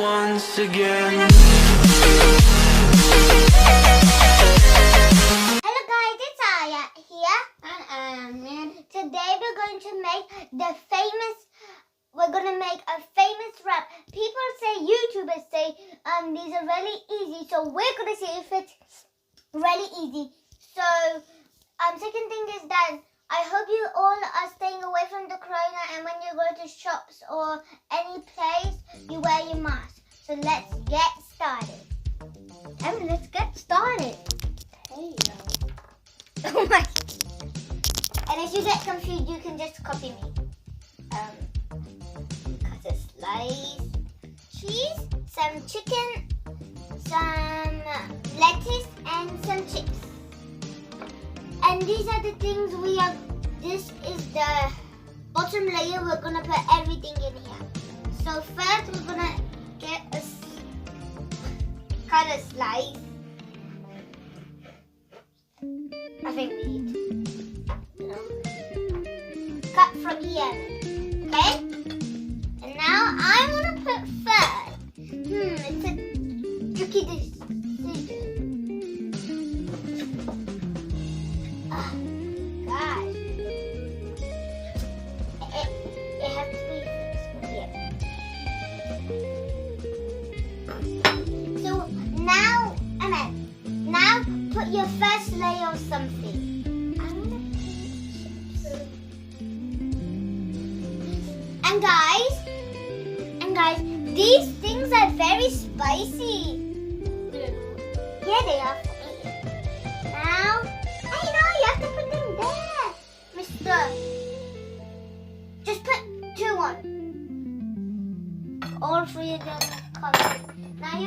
once again. Hello guys, it's Aya here. And today we're going to make a famous rap. People say, YouTubers say, these are really easy. So we're going to see if it's really easy. So, second thing is that I hope you all are staying away from the corona, and when you go to shops or any place, you wear your mask. So let's get started. Let's get started. Hey. Oh my. And if you get confused, you can just copy me. Cut a slice. Cheese, some chicken, some lettuce, and some chips. And these are the things this is the bottom layer. We're gonna put everything in here. So first we're gonna cut a slice. I think we need to cut from here. Okay? And now I'm gonna put first. It's a tricky decision. Gosh. It has to be here. So now, now put your first layer of something. I'm gonna put chips. And guys, these things are very spicy. Yeah, they are for me. Now, you have to put them there, mister. Just put 2 on. All 3 of them are covered. Now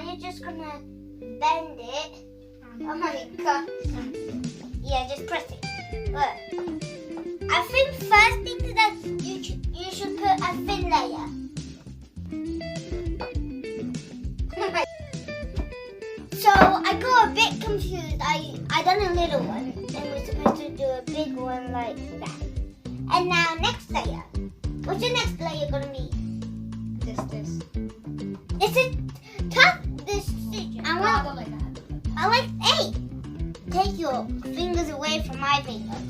you're just gonna bend it. Oh my god. Yeah, just press it. Look. I think first thing is that you should put a thin layer. So I got a bit confused. I done a little one, and we're supposed to do a big one like that. And now next layer. What's your next layer gonna be? This. It's a tough decision. I like 8. Take your fingers away from my fingers.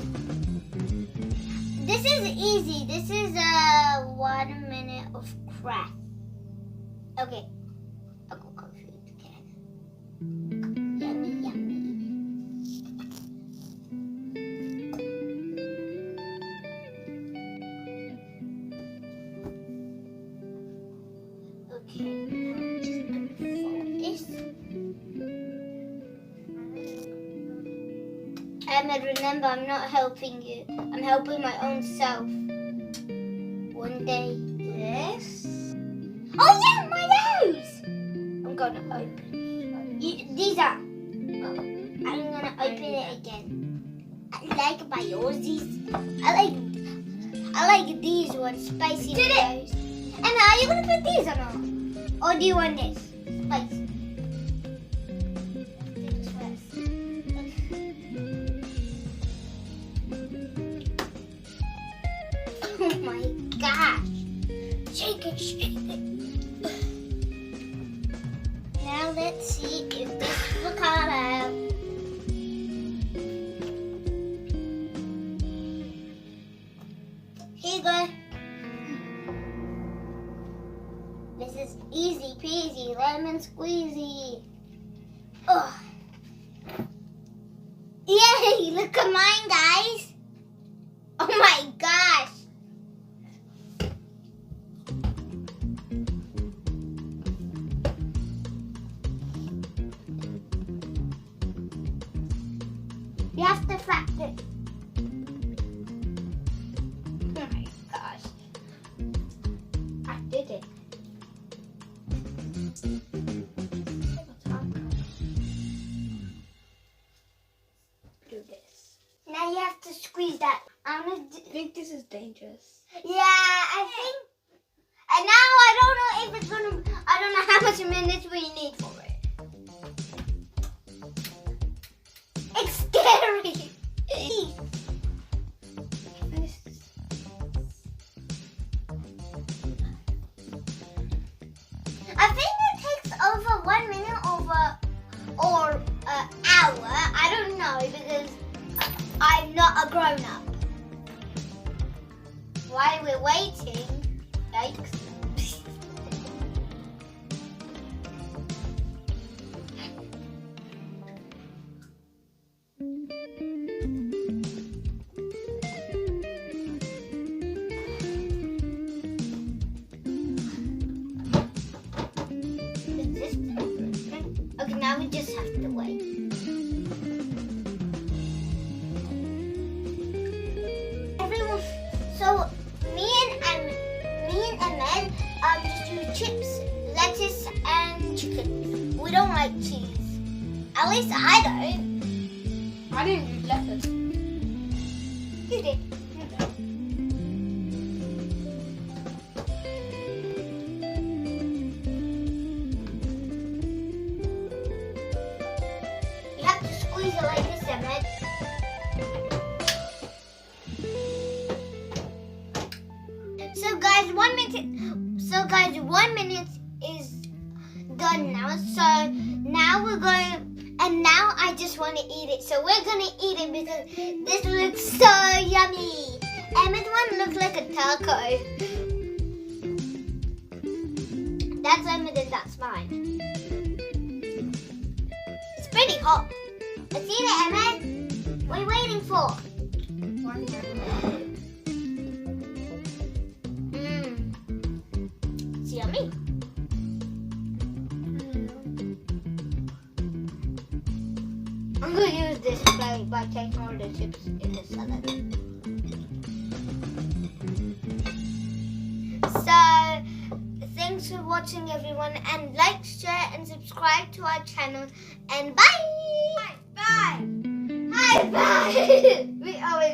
This is easy. This is 1 minute of craft. Okay. I got confused again. Yummy. Okay, now I'm just gonna fold this. Remember, I'm not helping you. I'm helping my own self. One day, this. Oh yeah, my nose! I'm gonna open it. These are. I'm gonna open it again. I like Biosies. I like these ones, spicy. Did it? And are you gonna put these or not? Or do you want this? Spicy. Oh my gosh. Shake it. Now let's see if this will come out. Here you go. This is easy peasy, lemon squeezy. Oh. Yay, look at mine, guys. Oh my gosh. You have to flap it. Oh my gosh. I did it. Do this. Now you have to squeeze that. I think this is dangerous. Yeah, I think. And now I don't know if it's gonna. I don't know how much minutes we need for it. It's scary. no, because I'm not a grown-up. While we're waiting, yikes. Is this different? Okay, now we just have to wait. Everyone, so me and Ahmed just do chips, lettuce, and chicken. We don't like cheese. At least I don't. I didn't use lettuce. You did. You have to squeeze it like this, Ahmed. So guys, 1 minute. So guys, 1 minute is done now. So now we're going, and now I just want to eat it. So we're gonna eat it because this looks so yummy. Emma's one looks like a taco. That's Emma's and that's mine. It's pretty hot. Let's eat it, Emma. What are you waiting for? It's yummy. I'm going to use this plate by taking all the chips in the salad. So, thanks for watching everyone, and like, share and subscribe to our channel, and bye! High five! High five! We always